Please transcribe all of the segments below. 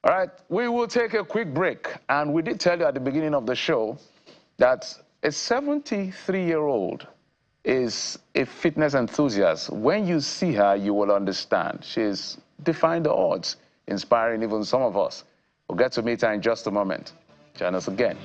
All right, we will take a quick break. And we did tell you at the beginning of the show that a 73-year-old is a fitness enthusiast. When you see her, you will understand. She's defying the odds, inspiring even some of us. We'll get to meet her in just a moment. Join us again.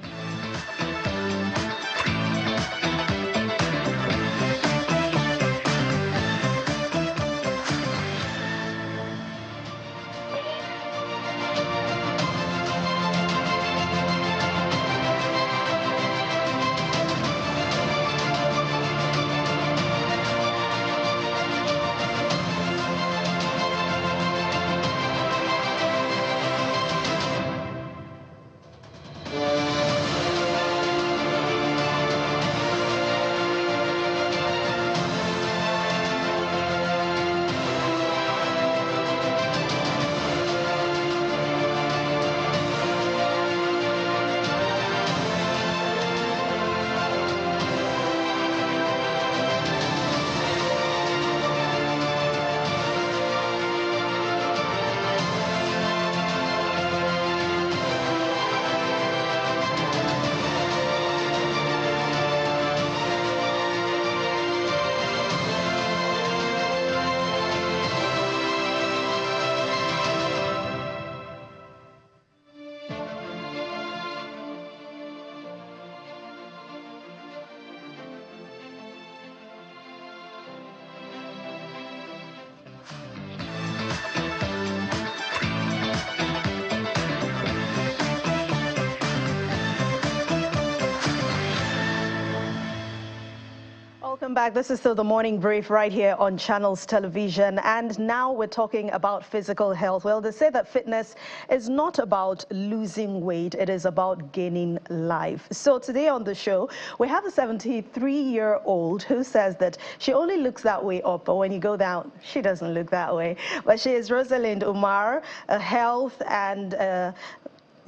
Welcome back. This is still the morning brief right here on Channels Television. And now we're talking about physical health. Well, they say that fitness is not about losing weight. It is about gaining life. So today on the show, we have a 73-year-old who says that she only looks that way up, but when you go down, she doesn't look that way. But she is Rosalind Umar, a health and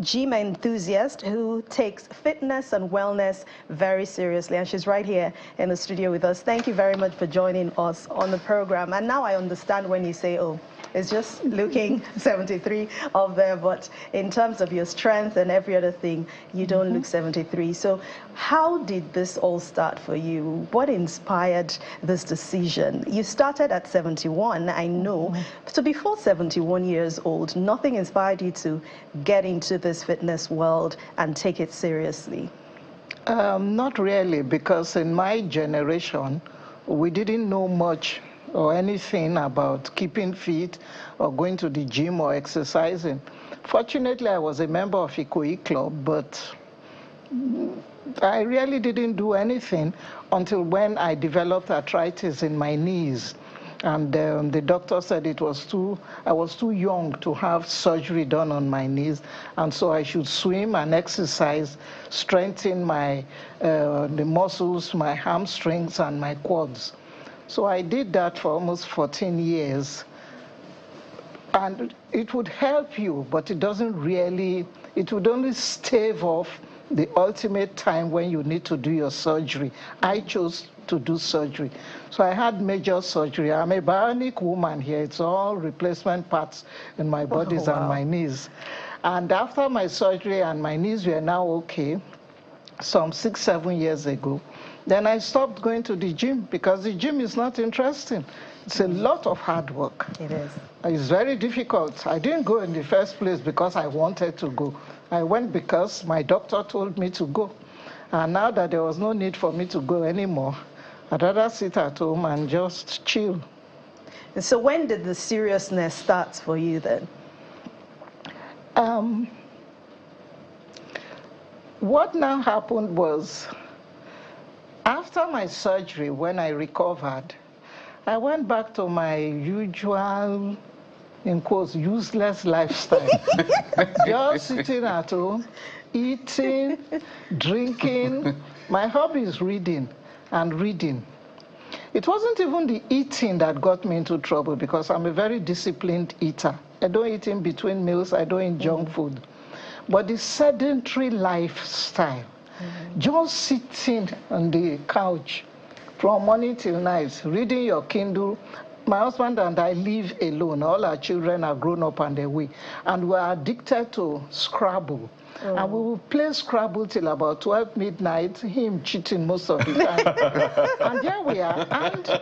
gym enthusiast who takes fitness and wellness very seriously, and she's right here in the studio with us. Thank you very much for joining us on the program. And now I understand when you say, oh, it's just looking 73 up there, but in terms of your strength and every other thing, you don't look 73. So how did this all start for you? What inspired this decision? You started at 71, I know. So before 71 years old, nothing inspired you to get into this fitness world and take it seriously? Not really, because in my generation, we didn't know much or anything about keeping fit or going to the gym or exercising. Fortunately, I was a member of Ikoyi Club, but I really didn't do anything until when I developed arthritis in my knees. And the doctor said I was too young to have surgery done on my knees, and so I should swim and exercise, strengthen the muscles, my hamstrings and my quads. So I did that for almost 14 years. And it would help you, but it would only stave off the ultimate time when you need to do your surgery. I chose to do surgery. So I had major surgery. I'm a bionic woman here. It's all replacement parts in my bodies and my knees. And after my surgery and my knees were now okay, some 6-7 years ago, then I stopped going to the gym because the gym is not interesting. It's a lot of hard work. It is. It's very difficult. I didn't go in the first place because I wanted to go. I went because my doctor told me to go. And now that there was no need for me to go anymore, I'd rather sit at home and just chill. And so when did the seriousness start for you then? What now happened was, after my surgery, when I recovered, I went back to my usual, in quotes, useless lifestyle. Just sitting at home, eating, drinking. My hobby is reading and reading. It wasn't even the eating that got me into trouble because I'm a very disciplined eater. I don't eat in between meals, I don't eat junk food. But the sedentary lifestyle, just sitting on the couch from morning till night, reading your Kindle. My husband and I live alone. All our children are grown up and away. And we are addicted to Scrabble. Oh. And we will play Scrabble till about 12 midnight, him cheating most of the time. And there we are. And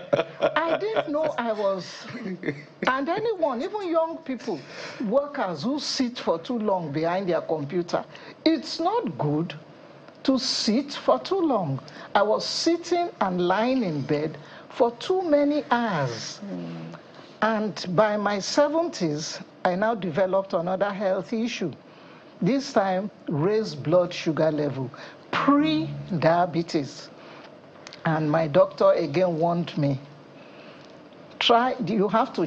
I didn't know I was, and anyone, even young people, workers who sit for too long behind their computer, it's not good to sit for too long. I was sitting and lying in bed for too many hours. And by my 70s, I now developed another health issue. This time, raised blood sugar level, pre-diabetes. And my doctor again warned me, you have to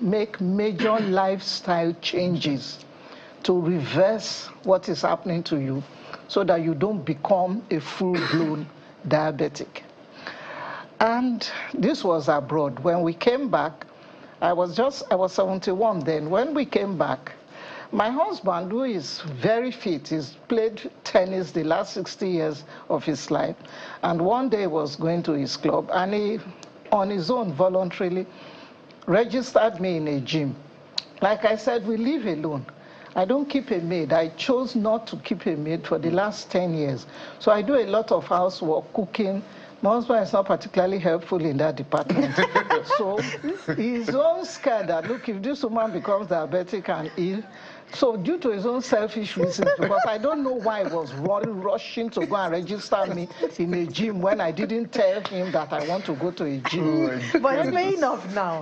make major lifestyle changes to reverse what is happening to you so that you don't become a full-blown diabetic. And this was abroad. When we came back, I was 71 then. When we came back, my husband, who is very fit, he's played tennis the last 60 years of his life, and one day was going to his club, and he, on his own, voluntarily registered me in a gym. Like I said, we live alone. I don't keep a maid. I chose not to keep a maid for the last 10 years. So I do a lot of housework, cooking. My husband is not particularly helpful in that department. So his own scared that, look, if this woman becomes diabetic and ill, so due to his own selfish reasons, because I don't know why he was rushing to go and register me in a gym when I didn't tell him that I want to go to a gym. But it's paying off now.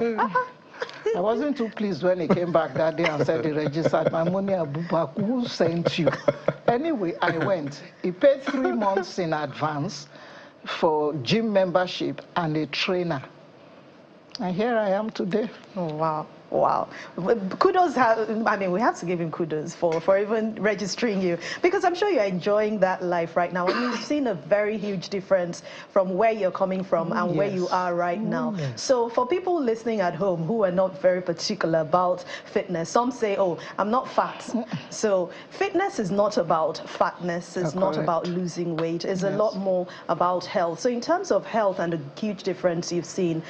I wasn't too pleased when he came back that day and said he registered my money. Who sent you? Anyway, I went. He paid 3 months in advance for gym membership and a trainer. And here I am today. Oh, wow. Wow. Kudos, we have to give him kudos for even registering you, because I'm sure you're enjoying that life right now. And you've seen a very huge difference from where you're coming from and where you are right now. So for people listening at home who are not very particular about fitness, some say, oh, I'm not fat. So fitness is not about fatness, it's not about losing weight, it's a lot more about health. So in terms of health and the huge difference you've seen,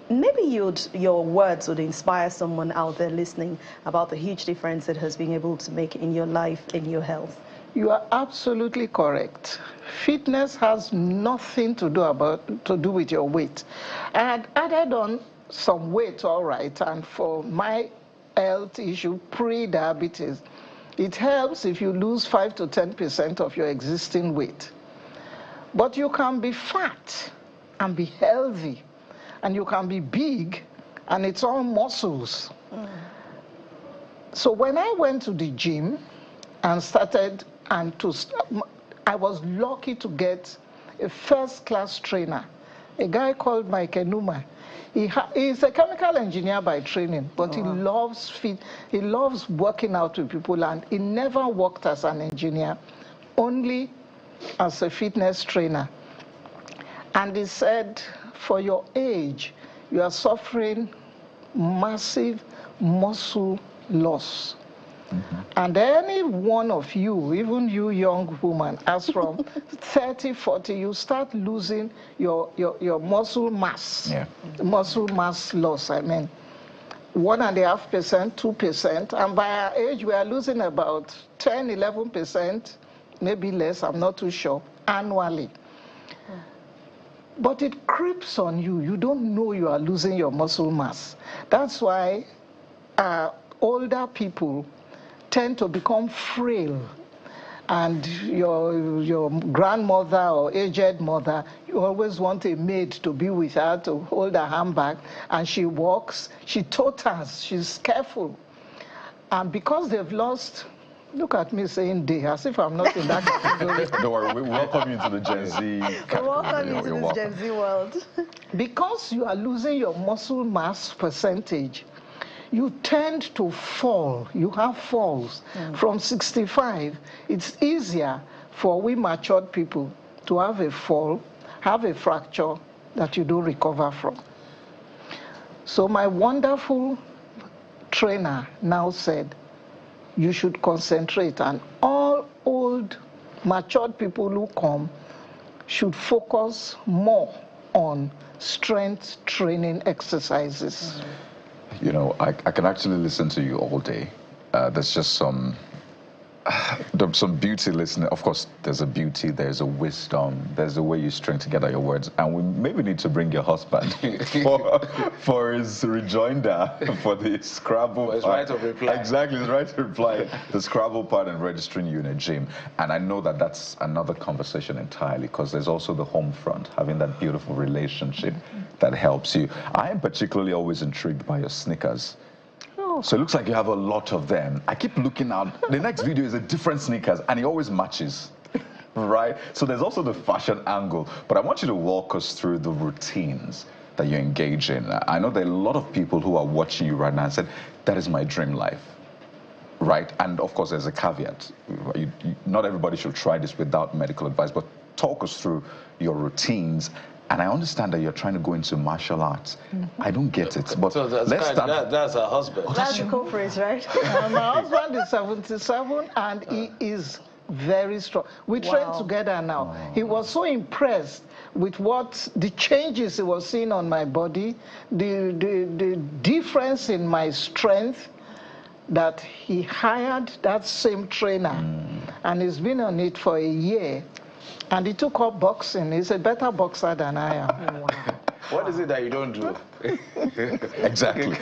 maybe your words would inspire someone out there listening about the huge difference it has been able to make in your life, in your health. You are absolutely correct. Fitness has nothing to do with your weight. I had added on some weight, all right, and for my health issue, pre-diabetes, it helps if you lose 5 to 10% of your existing weight. But you can be fat and be healthy, and you can be big, and it's all muscles. So when I went to the gym and started, I was lucky to get a first-class trainer, a guy called Mike Enuma. He's a chemical engineer by training, but he loves working out with people, and he never worked as an engineer, only as a fitness trainer. And he said, for your age, you are suffering massive muscle loss. And any one of you, even you young woman, as from 30, 40, you start losing your muscle mass. Muscle mass loss, I mean. 1.5%, 2%, and by our age, we are losing about 10, 11%, maybe less, I'm not too sure, annually. But it creeps on you. You don't know you are losing your muscle mass. That's why older people tend to become frail. And your grandmother or aged mother, you always want a maid to be with her to hold her handbag. And she walks, she totters, she's careful. And because they've lost, look at me saying they, as if I'm not in that category. Don't worry, we welcome you to the Gen Z. Welcome you to this Gen Z world. Because you are losing your muscle mass percentage, you tend to fall. You have falls. From 65, it's easier for we matured people to have a fall, have a fracture that you don't recover from. So my wonderful trainer now said, you should concentrate, and all old, matured people who come should focus more on strength training exercises. You know, I can actually listen to you all day. There's just some beauty listening. Of course, there's a beauty, there's a wisdom, there's the way you string together your words. And we maybe need to bring your husband for his rejoinder, for the Scrabble his part. right of reply. Exactly, his right to reply. The Scrabble part and registering you in a gym. And I know that that's another conversation entirely, because there's also the home front, having that beautiful relationship that helps you. I am particularly always intrigued by your sneakers. So it looks like you have a lot of them. I keep looking out. The next video is a different sneakers, and it always matches, right? So there's also the fashion angle. But I want you to walk us through the routines that you engage in. I know there are a lot of people who are watching you right now and said, that is my dream life, right? And of course, there's a caveat. Not everybody should try this without medical advice, but talk us through your routines. And I understand that you're trying to go into martial arts. I don't get it, but so let's start. That's her husband. That's the corporate, right? My husband is 77 and he is very strong. We train together now. He was so impressed with the changes he was seeing on my body, the difference in my strength, that he hired that same trainer and he's been on it for a year. And he took up boxing. He's a better boxer than I am. Wow. What is it that you don't do? Exactly.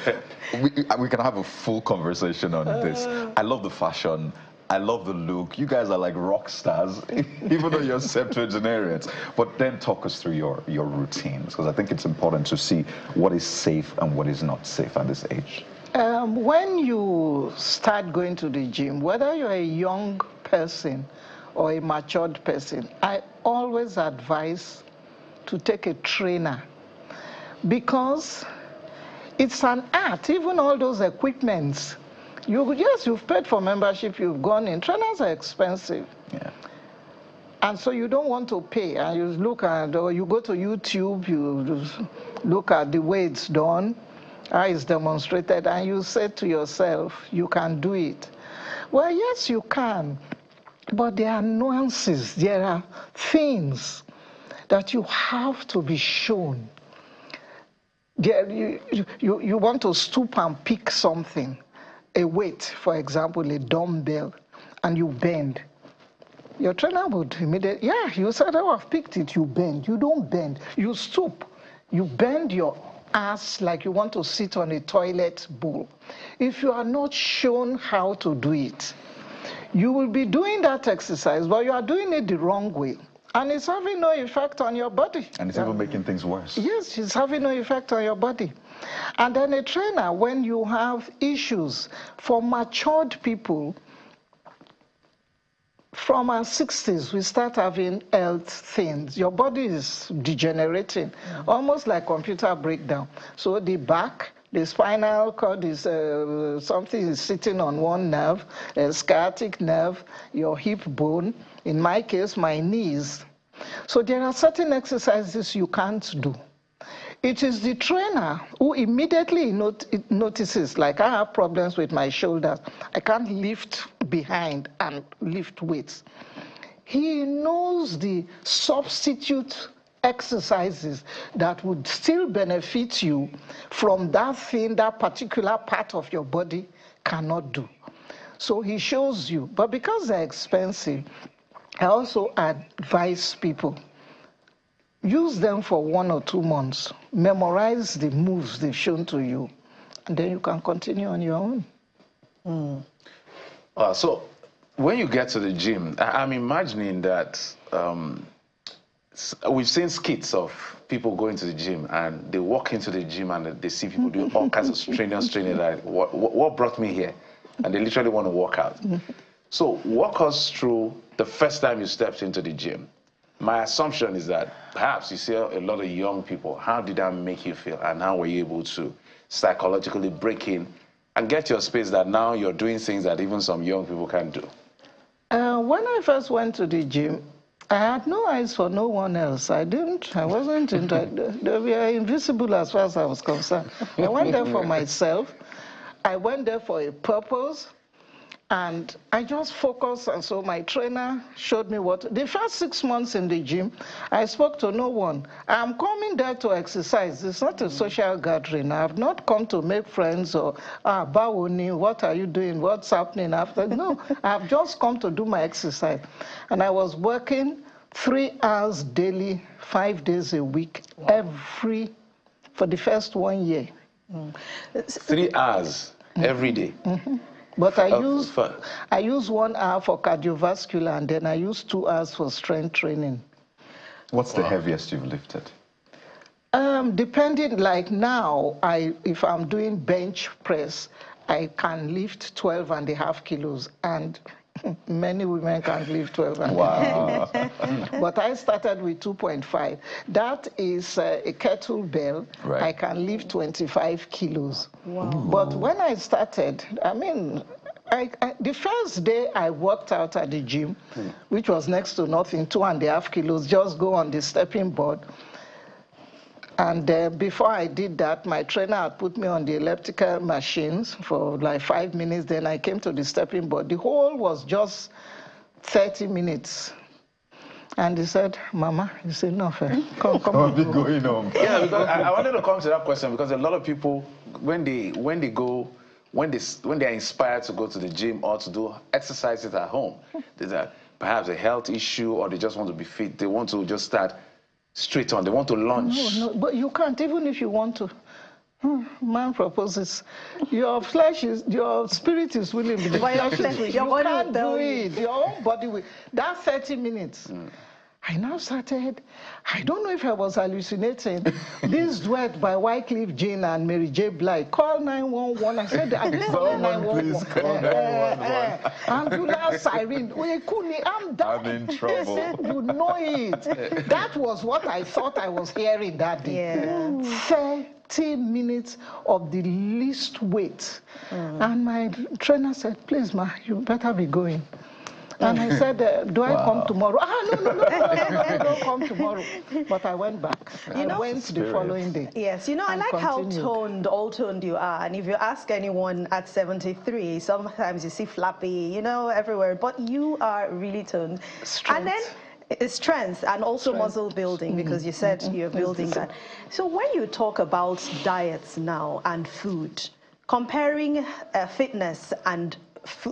We can have a full conversation on this. I love the fashion. I love the look. You guys are like rock stars, even though you're septuagenarians. But then talk us through your routines, because I think it's important to see what is safe and what is not safe at this age. When you start going to the gym, whether you're a young person or a matured person, I always advise to take a trainer, because it's an art. Even all those equipments, yes, you've paid for membership, you've gone in. Trainers are expensive. Yeah. And so you don't want to pay, and you look at, or you go to YouTube, you look at the way it's done, how it's demonstrated, and you say to yourself, you can do it. Well, yes, you can. But there are nuances, there are things that you have to be shown. You want to stoop and pick something, a weight, for example, a dumbbell, and you bend. Your trainer would immediately, you said, oh, I've picked it, you bend. You don't bend, you stoop. You bend your ass like you want to sit on a toilet bowl. If you are not shown how to do it, you will be doing that exercise, but you are doing it the wrong way. And it's having no effect on your body. And it's even making things worse. Yes, it's having no effect on your body. And then a trainer, when you have issues, for matured people, from our 60s, we start having health things. Your body is degenerating, almost like computer breakdown. So the back, the spinal cord is something is sitting on one nerve, a sciatic nerve, your hip bone, in my case, my knees. So there are certain exercises you can't do. It is the trainer who immediately notices, like I have problems with my shoulders. I can't lift behind and lift weights. He knows the substitute exercises that would still benefit you from that thing that particular part of your body cannot do. So he shows you, but because they're expensive, I also advise people, use them for 1 or 2 months, memorize the moves they've shown to you, and then you can continue on your own. So when you get to the gym, I'm imagining that we've seen skits of people going to the gym and they walk into the gym and they see people doing all kinds of strenuous training, like what brought me here? And they literally want to work out. So walk us through the first time you stepped into the gym. My assumption is that perhaps you see a lot of young people. How did that make you feel? And how were you able to psychologically break in and get your space that now you're doing things that even some young people can't do? When I first went to the gym, I had no eyes for no one else. I wasn't, they were invisible as far as I was concerned. I went there for myself. I went there for a purpose. And I just focused, and so my trainer showed me what. The first 6 months in the gym, I spoke to no one. I'm coming there to exercise. It's not a social gathering. I've not come to make friends or, Bawoni, what are you doing? What's happening after? No, I've just come to do my exercise. And I was working 3 hours daily, 5 days a week, for the first 1 year. 3 hours every day. But I use 1 hour for cardiovascular, and then I use 2 hours for strength training. What's the heaviest you've lifted? Depending, like now, if I'm doing bench press, I can lift 12.5 kilos, and many women can't lift 12.5. Wow. But I started with 2.5. That is a kettlebell. Right. I can lift 25 kilos. Wow. But when I started, I mean, the first day I worked out at the gym, which was next to nothing, 2.5 kilos, just go on the stepping board. And before I did that, my trainer had put me on the elliptical machines for like 5 minutes. Then I came to the stepping board. The whole was just 30 minutes. And he said, Mama, you said, no, come. I'll be going home. Yeah, because I wanted to come to that question, because a lot of people, when they are inspired to go to the gym or to do exercises at home, there's perhaps a health issue, or they just want to be fit. They want to just start straight on. They want to launch. No, but you can't, even if you want to. Man proposes. Your flesh is, your spirit is willing, but your body can't do it. Your own body will. That 30 minutes. I now started, I don't know if I was hallucinating. This duet by Wycliffe Jean and Mary J. Blige, call 911. I said, I didn't call 911. Please call 911. Ambulance siren. I'm down. I'm in trouble. I said, you know it. That was what I thought I was hearing that day. Yeah. 30 minutes of the least weight. And my trainer said, please, ma, you better be going. And I said, do I come tomorrow? No, don't come tomorrow. But I went back. I went the following day. Yes, you know, I like how all-toned you are. And if you ask anyone at 73, sometimes you see flappy, you know, everywhere. But you are really toned. Strength. And then it's strength and also muscle building, because you said you're building that. So when you talk about diets now and food, comparing fitness and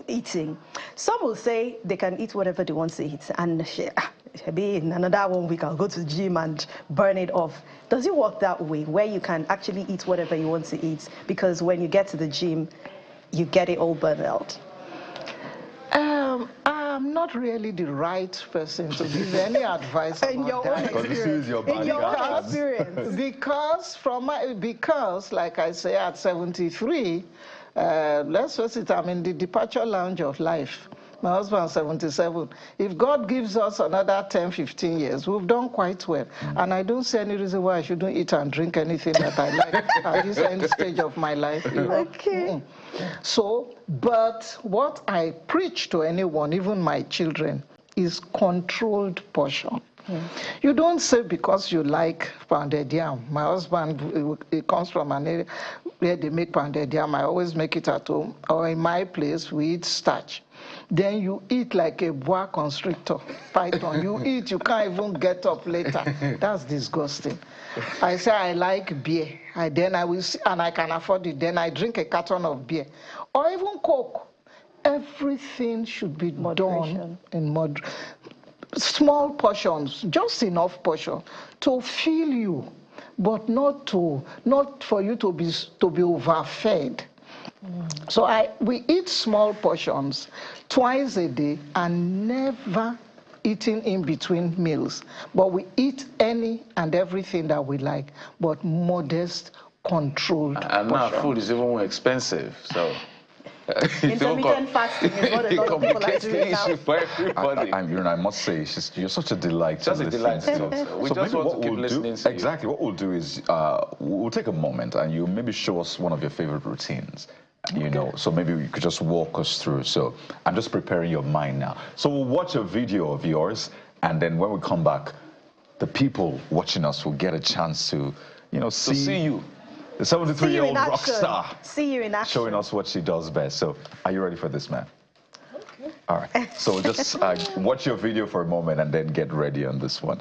eating, some will say they can eat whatever they want to eat, and maybe in another 1 week I'll go to the gym and burn it off. Does it work that way, where you can actually eat whatever you want to eat, because when you get to the gym you get it all burned out? I'm not really the right person to give any advice in your own experience. In your own experience. Because, like I say, at 73, let's face it, I'm in the departure lounge of life. My husband's 77. If God gives us another 10, 15 years, we've done quite well. And I don't see any reason why I shouldn't eat and drink anything that I like at this end stage of my life. You know? Okay. So, but what I preach to anyone, even my children, is controlled portion. You don't say because you like pounded yam. My husband, he comes from an area where they make pounded yam. I always make it at home. Or in my place, we eat starch. Then you eat like a boa constrictor, python. You eat, you can't even get up later. That's disgusting. I say I like beer. Then I will see, and I can afford it. Then I drink a carton of beer. Or even Coke. Everything should be done in moderation. Small portions, just enough portion to fill you, but not for you to be overfed. So we eat small portions twice a day and never eating in between meals. But we eat any and everything that we like, but modest, controlled And now food is even more expensive, so... Intermittent fasting is what a lot of people are doing now. For everybody. I must say, you're such a delight. Just a delight. We just want to keep listening to you. Exactly. What we'll do is we'll take a moment and you maybe show us one of your favorite routines. You know, so maybe you could just walk us through. So I'm just preparing your mind now. So we'll watch a video of yours, and then when we come back, the people watching us will get a chance to, you know, see you. The 73-year-old rock star. See you in action. Showing us what she does best. So are you ready for this, man? All right. So just watch your video for a moment and then get ready on this one.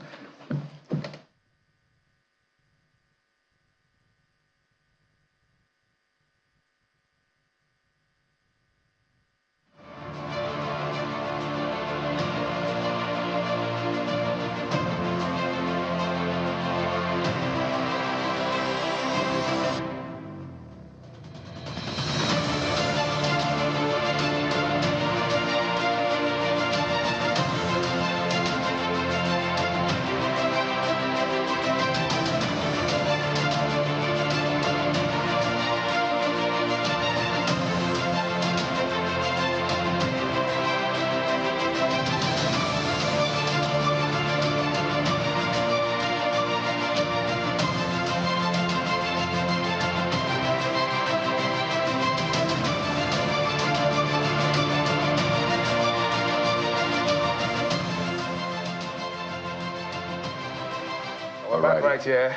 We're back right here.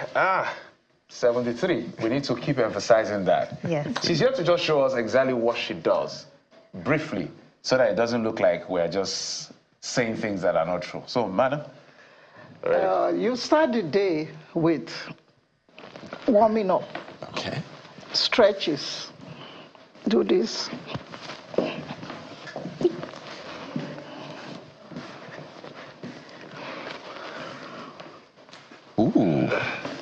73. We need to keep emphasizing that. Yes. She's here to just show us exactly what she does, briefly, so that it doesn't look like we're just saying things that are not true. So, madam? You start the day with warming up. Okay. Stretches. Do this. Ooh,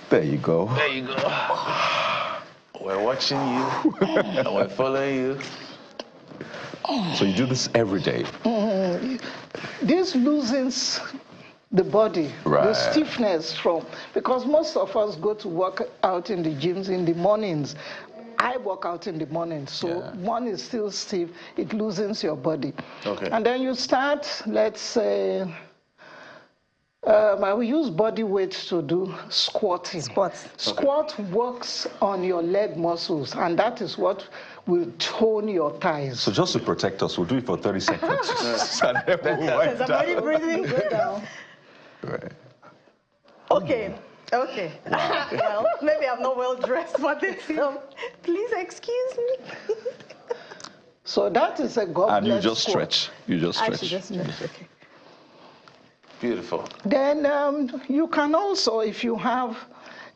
there you go. There you go. We're watching you, and we're following you. So you do this every day? This loosens the body, Right. the stiffness from, because most of us go to work out in the gyms in the mornings. I work out in the morning, so one is still stiff, it loosens your body. Okay. And then you start, let's say, I will use body weight to do squatting. Squats. Squat works on your leg muscles, and that is what will tone your thighs. So just to protect us, we'll do it for 30 seconds. And then we'll wind Because I'm already down. breathing. Go down. Right. Okay. Okay. Well, maybe I'm not well dressed for this. So please excuse me. So that is a goblet And you just squat. stretch. You just I stretch. should just stretch. Okay. Beautiful. Then you can also, if you have,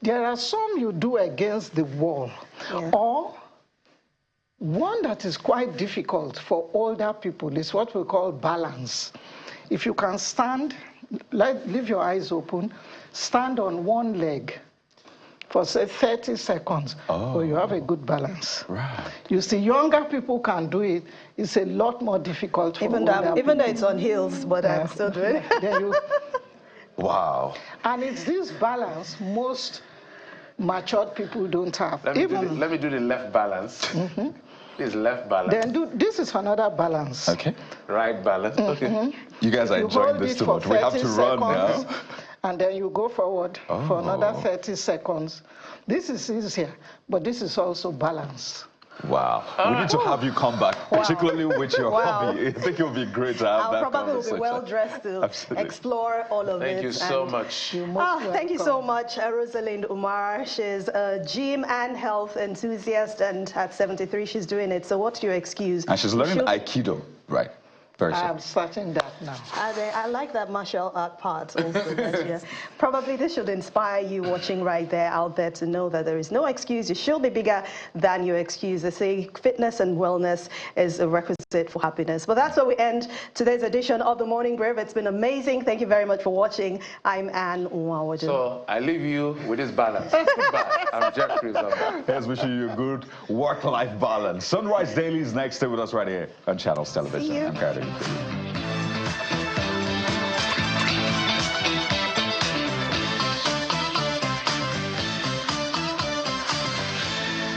there are some you do against the wall, or one that is quite difficult for older people is what we call balance. If you can stand, leave your eyes open, stand on one leg for say 30 seconds, so you have a good balance. Right. You see, younger people can do it. It's a lot more difficult for Even older though it's on heels, but I'm still doing it. Then you, Wow. and it's this balance most matured people don't have. Let me do the left balance. This is left balance. Then this is another balance. Okay. Right balance. Okay. You guys are You enjoying hold this it too for much. We have 30 to run seconds, now. And then you go forward for another 30 seconds. This is easier, but this is also balance. Wow. We need to have you come back, particularly with your hobby. I think it would be great to have I that probably will be conversation. well dressed to Absolutely. explore all of it. Thank you so much. Thank you so much, Rosalind Umar. She's a gym and health enthusiast, and at 73, she's doing it. So what's your excuse? And she's learning Aikido, right? Very soon. I'm starting that now. I like that martial art part also. Probably this should inspire you watching right there, out there, to know that there is no excuse. You should be bigger than your excuse. They say fitness and wellness is a requisite for happiness. But that's where we end today's edition of The Morning Brief. It's been amazing. Thank you very much for watching. I'm Anne Nwawodu. So I leave you with this balance. Goodbye. I'm Jeffrey. Here's wishing you a good work-life balance. Sunrise Daily is next. Stay with us right here on Channels Television. See you. I'm Gary.